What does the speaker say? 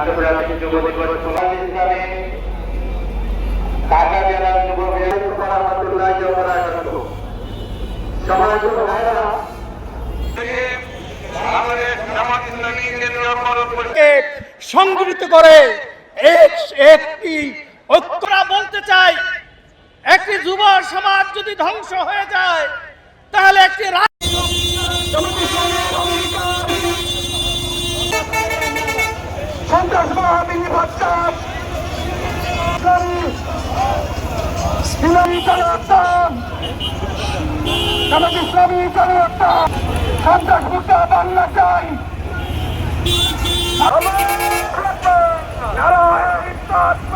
আন্তর্জাতিক যুব দিবস ইসলামে ঢাকা জেলার যুব সংগঠিত করে একটি ঐক্যরা বলতে চাই, একটি যুব সমাজ যদি ধ্বংস হয়ে যায় তাহলে একটি ইসলামী সন্ত্রাসমুক্ত বাংলা চাই। নারায়ণ